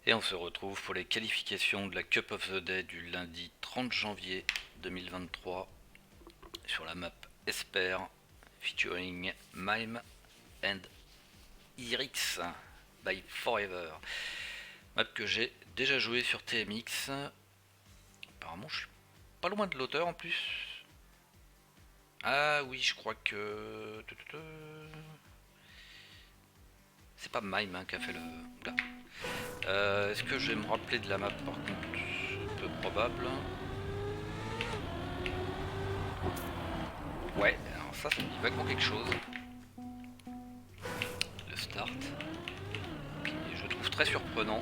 Et on se retrouve pour les qualifications de la Cup of the Day du lundi 30 janvier 2023 sur la map Esper featuring Mime and Irix by Forever. Map que j'ai déjà joué sur TMX. Apparemment je suis pas loin de l'auteur en plus. Ah oui, je crois que... C'est pas Mime qui a fait le... Là. Est-ce que je vais me rappeler de la map par contre? Peu probable. Ouais, alors ça me dit vaguement quelque chose. Le start. Qui je trouve très surprenant.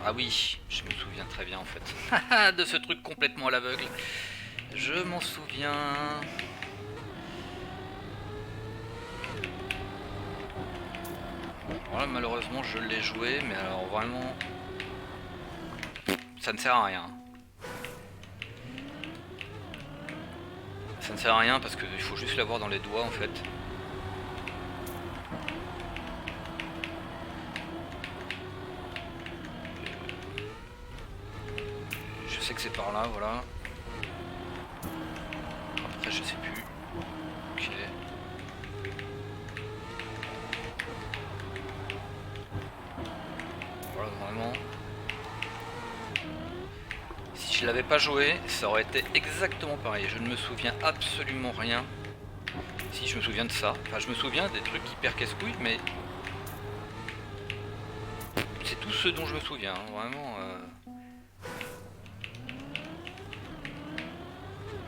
Ah oui, je me souviens très bien en fait. De ce truc complètement à l'aveugle. Je m'en souviens. Bon, voilà, malheureusement je l'ai joué, mais alors vraiment... Ça ne sert à rien. Ça ne sert à rien parce qu'il faut juste l'avoir dans les doigts en fait. Je sais que c'est par là, voilà. Après je sais plus. Ok. Voilà, vraiment. Si je l'avais pas joué, ça aurait été exactement pareil. Je ne me souviens absolument rien. Si, je me souviens de ça. Enfin, je me souviens des trucs hyper casse-couilles, mais... C'est tout ce dont je me souviens, hein, vraiment.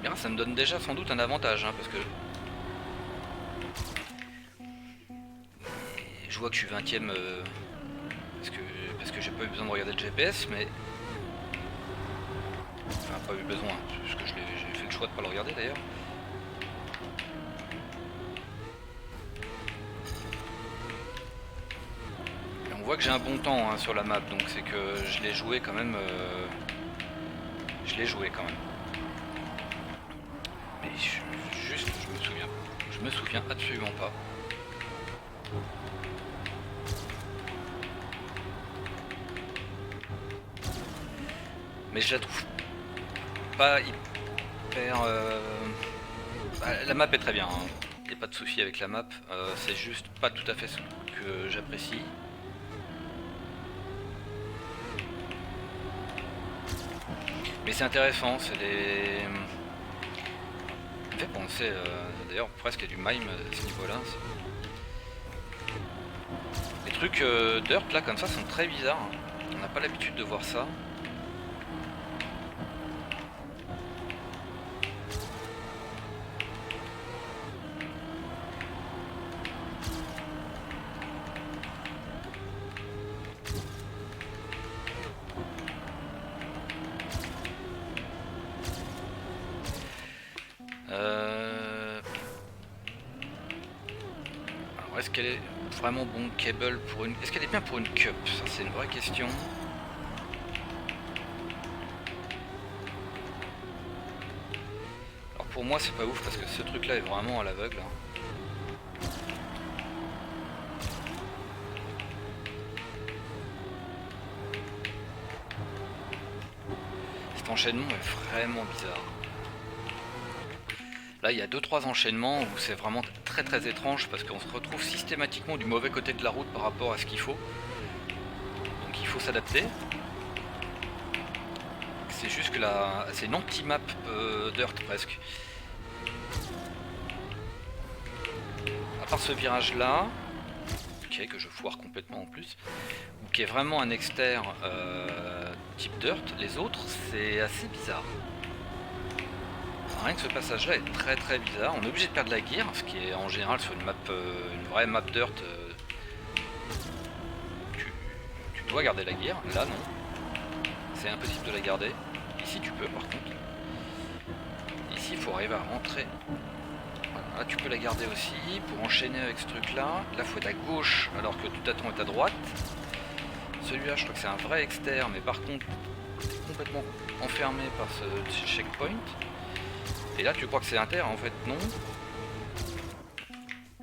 Bien, ça me donne déjà sans doute un avantage, hein, parce que... Je vois que je suis 20ème parce que j'ai pas eu besoin de regarder le GPS, mais... Enfin, pas eu besoin, parce que j'ai fait le choix de pas le regarder d'ailleurs. Et on voit que j'ai un bon temps hein, sur la map, donc c'est que je l'ai joué quand même. Je l'ai joué quand même. Mais juste, je me souviens. Je me souviens absolument pas. Mais je la trouve pas hyper... La map est très bien, hein. Il n'y a pas de souci avec la map. C'est juste pas tout à fait ce que j'apprécie. Mais c'est intéressant, c'est des... Ça me fait penser, d'ailleurs presque à du mime à ce niveau-là. Les trucs dirt là comme ça sont très bizarres. On n'a pas l'habitude de voir ça. Alors est-ce qu'elle est vraiment bon cable pour une... Est-ce qu'elle est bien pour une cup? Ça c'est une vraie question. Alors pour moi c'est pas ouf parce que ce truc là est vraiment à l'aveugle. Cet enchaînement est vraiment bizarre. Là il y a 2-3 enchaînements où c'est vraiment très très étrange parce qu'on se retrouve systématiquement du mauvais côté de la route par rapport à ce qu'il faut. Donc il faut s'adapter. C'est juste que là, c'est une anti-map dirt presque. À part ce virage là, ok, que je foire complètement en plus, ou qui est vraiment un exter type dirt, les autres c'est assez bizarre. Rien que ce passage là est très très bizarre, on est obligé de perdre la gear, ce qui est en général sur une map, une vraie map dirt, tu dois garder la gear, là non, c'est impossible de la garder, ici tu peux par contre, ici il faut arriver à rentrer, voilà, là tu peux la garder aussi, pour enchaîner avec ce truc là, là faut être à gauche alors que tout à temps est à droite, celui-là je crois que c'est un vrai externe, mais par contre complètement enfermé par ce checkpoint. Et là tu crois que c'est inter, en fait non.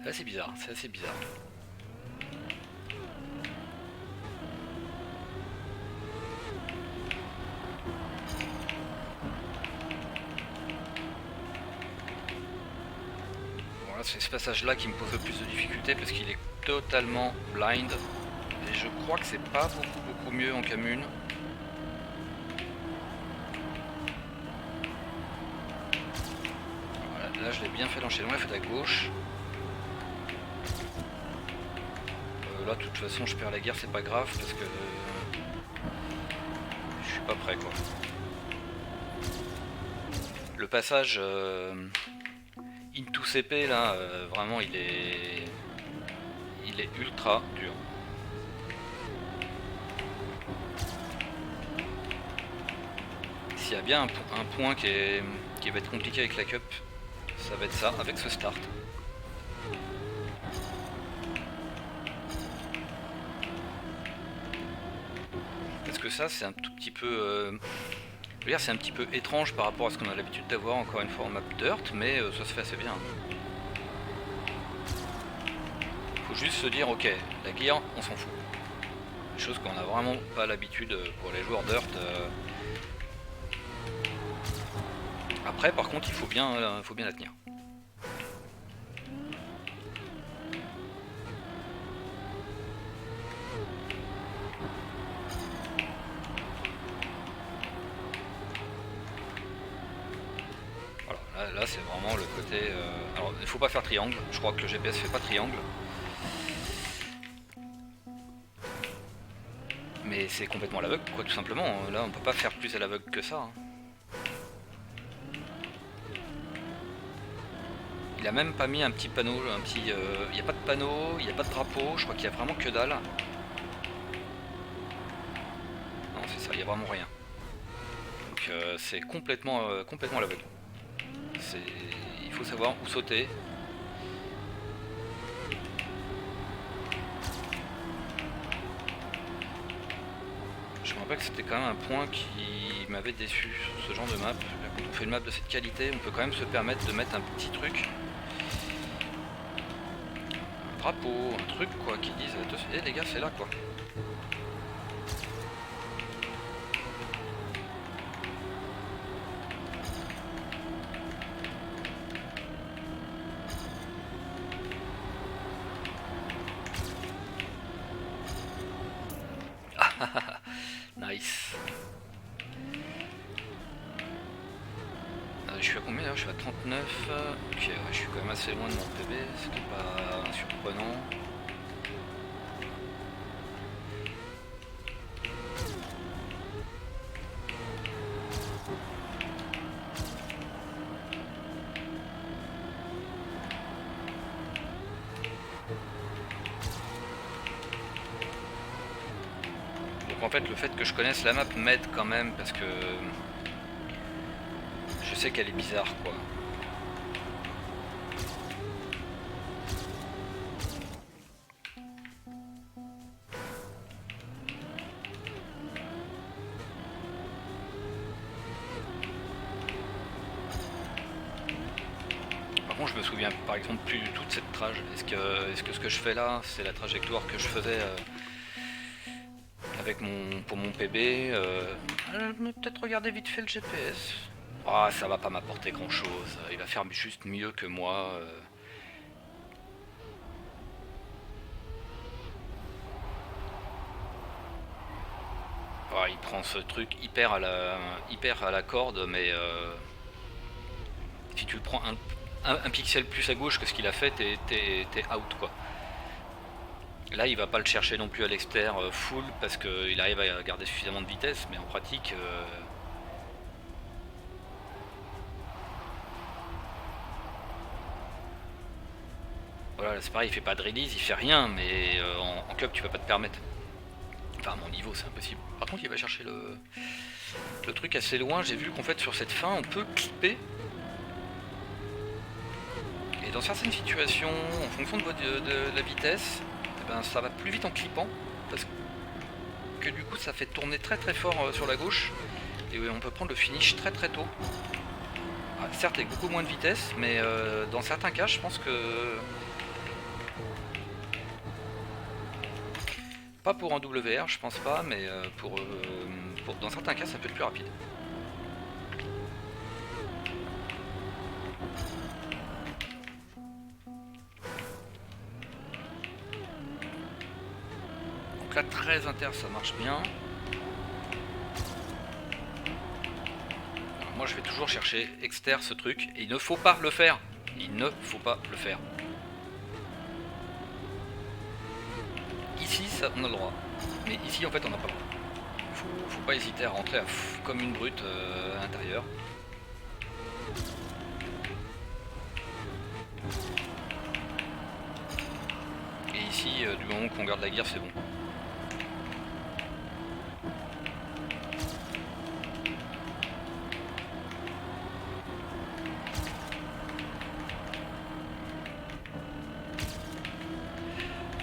Là c'est bizarre, c'est assez bizarre. Voilà, c'est ce passage là qui me pose le plus de difficultés parce qu'il est totalement blind. Et je crois que c'est pas beaucoup mieux en commune. Voilà, là je l'ai bien fait l'enchaînement, il fait à gauche. Là de toute façon je perds la guerre, c'est pas grave parce que je suis pas prêt quoi. Le passage into CP là, vraiment il est ultra dur. S'il y a bien un point qui va être compliqué avec la cup, ça va être ça, avec ce start. Parce que ça c'est un tout petit peu... je veux dire, c'est un petit peu étrange par rapport à ce qu'on a l'habitude d'avoir encore une fois en map Dirt, mais ça se fait assez bien. Faut juste se dire, ok, la gear, on s'en fout. Chose qu'on n'a vraiment pas l'habitude pour les joueurs Dirt. Après, par contre, il faut bien la tenir. Voilà, là c'est vraiment le côté... alors, il faut pas faire triangle. Je crois que le GPS fait pas triangle. Mais c'est complètement à l'aveugle, quoi, tout simplement. Là, on peut pas faire plus à l'aveugle que ça. Il a même pas mis un petit panneau, il n'y a pas de panneau, il n'y a pas de drapeau, je crois qu'il y a vraiment que dalle. Non, c'est ça, il n'y a vraiment rien. Donc c'est complètement à l'aveugle. Il faut savoir où sauter. Je me rappelle que c'était quand même un point qui m'avait déçu sur ce genre de map. Quand on fait une map de cette qualité, on peut quand même se permettre de mettre un petit truc. Un drapeau, un truc quoi, qui disent eh les gars c'est là quoi. Nice. Je suis à combien là? Je suis à 39. Ok, ouais, je suis quand même assez loin de mon PB, ce qui n'est pas surprenant. Donc en fait le fait que je connaisse la map m'aide quand même parce que je sais qu'elle est bizarre quoi. Par contre je me souviens par exemple plus du tout de cette trage. Est-ce que ce que je fais là c'est la trajectoire que je faisais avec pour mon PB peut-être regarder vite fait le GPS. Ah, ça va pas m'apporter grand chose, il va faire juste mieux que moi. Ah, il prend ce truc hyper à la corde, mais si tu le prends un pixel plus à gauche que ce qu'il a fait, t'es out quoi. Là il va pas le chercher non plus à l'extérieur full parce qu'il arrive à garder suffisamment de vitesse, mais en pratique... voilà, c'est pareil, il fait pas de release, il fait rien, mais en club tu peux pas te permettre. Enfin à mon niveau c'est impossible. Par contre il va chercher le truc assez loin, j'ai vu qu'en fait sur cette fin on peut clipper. Et dans certaines situations, en fonction de la vitesse, eh ben, ça va plus vite en clippant, parce que du coup ça fait tourner très très fort sur la gauche, et on peut prendre le finish très très tôt. Ah, certes avec beaucoup moins de vitesse, mais dans certains cas je pense que... Pas pour un WR, je pense pas, mais dans certains cas ça peut être plus rapide. Donc là 13 inter ça marche bien. Alors, moi je vais toujours chercher exter ce truc, et il ne faut pas le faire. Il ne faut pas le faire. Ici ça, on a le droit, mais ici en fait on n'a pas le droit. Faut pas hésiter à rentrer comme une brute à l'intérieur. Et ici, du moment qu'on garde la guerre, c'est bon.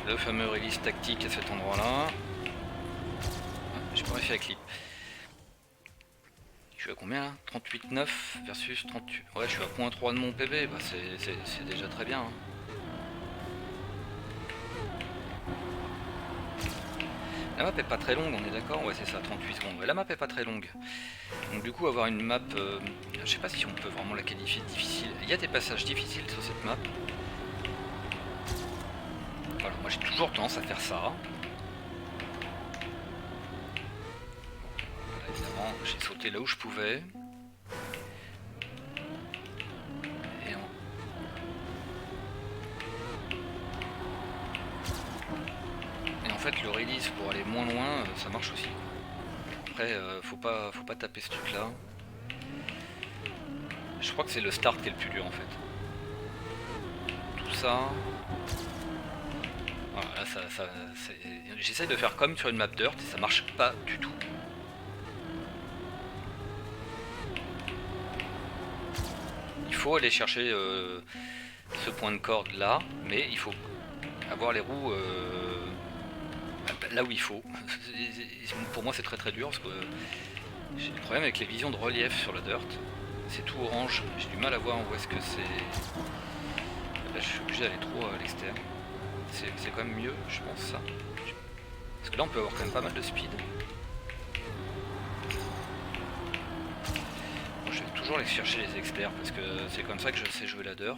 Le fameux release tactique à cet endroit-là. J'ai pas réussi à clip. Je suis à combien là? 38,9 versus 38. Ouais, je suis à 0.3 de mon PB, bah c'est déjà très bien. Hein. La map est pas très longue, on est d'accord? Ouais, c'est ça, 38 secondes. Ouais, la map est pas très longue. Donc du coup, avoir une map, je sais pas si on peut vraiment la qualifier de difficile. Il y a des passages difficiles sur cette map. Voilà, moi j'ai toujours tendance à faire ça. Voilà, évidemment, j'ai sauté là où je pouvais. Et en fait, le release pour aller moins loin, ça marche aussi. Après, faut pas taper ce truc là. Je crois que c'est le start qui est le plus dur en fait. Tout ça. Voilà, là, j'essaye de faire comme sur une map dirt et ça marche pas du tout. Il faut aller chercher ce point de corde là, mais il faut avoir les roues là où il faut. Pour moi c'est très très dur parce que j'ai des problèmes avec les visions de relief sur la dirt. C'est tout orange, j'ai du mal à voir où est-ce que c'est. Là je suis obligé d'aller trop à l'extérieur. C'est quand même mieux, je pense ça. Parce que là on peut avoir quand même pas mal de speed. Bon, je vais toujours aller chercher les experts parce que c'est comme ça que je sais jouer la dirt.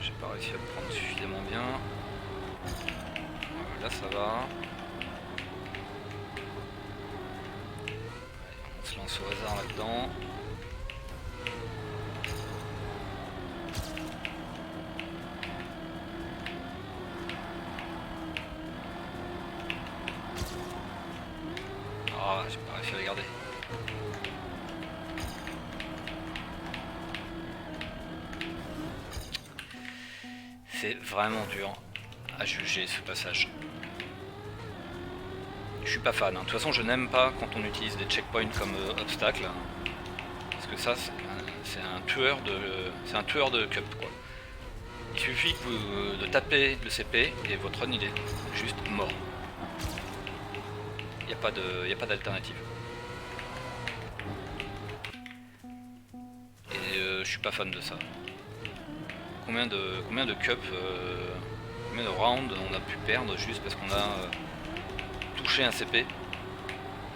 J'ai pas réussi à le prendre suffisamment bien. Là ça va. Allez, on se lance au hasard là-dedans. Ah, j'ai pas réussi à les garder. C'est vraiment dur à juger ce passage. Je suis pas fan. De toute façon, je n'aime pas quand on utilise des checkpoints comme obstacle. Parce que ça, c'est un tueur de cup quoi. Il suffit de taper le CP et votre run il est juste mort. Il n'y a pas d'alternative. Et je suis pas fan de ça. Combien de cup, combien de rounds on a pu perdre juste parce qu'on a touché un CP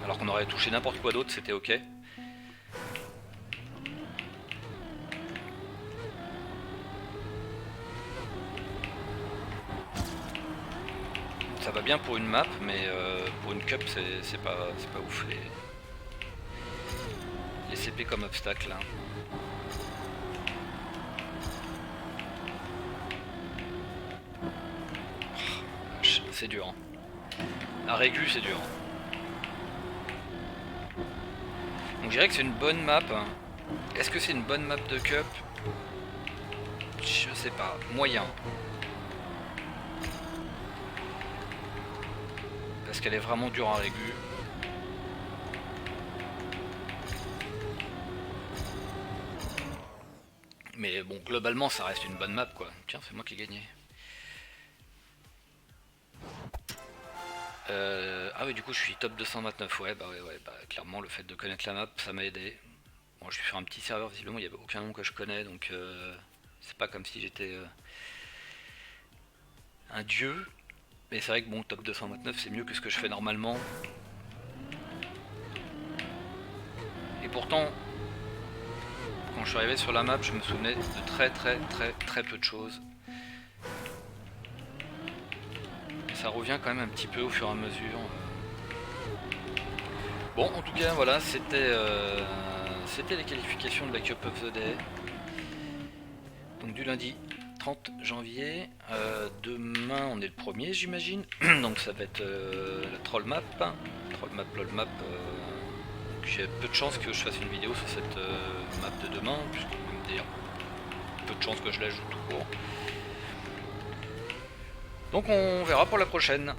alors qu'on aurait touché n'importe quoi d'autre, c'était ok. Ça va bien pour une map, mais pour une cup c'est pas ouf les CP comme obstacle. Hein. C'est dur. Hein. À Régu c'est dur. Donc je dirais que c'est une bonne map. Est-ce que c'est une bonne map de cup? Je sais pas. Moyen. Parce qu'elle est vraiment dure à Régu. Mais bon, globalement ça reste une bonne map quoi. Tiens, c'est moi qui ai gagné. Ah oui, du coup je suis top 229, ouais, bah clairement le fait de connaître la map ça m'a aidé. Bon, je suis sur un petit serveur, visiblement il n'y avait aucun nom que je connais, donc c'est pas comme si j'étais un dieu. Mais c'est vrai que bon, top 229 c'est mieux que ce que je fais normalement. Et pourtant, quand je suis arrivé sur la map, je me souvenais de très peu de choses. Et ça revient quand même un petit peu au fur et à mesure. Bon, en tout cas, voilà, c'était les qualifications de la Cup of the Day. Donc du lundi 30 janvier. Demain, on est le premier, j'imagine. Donc ça va être la troll map. Troll map, lol map. J'ai peu de chances que je fasse une vidéo sur cette map de demain, puisqu'on va me dire peu de chances que je la joue tout court. Donc on verra pour la prochaine.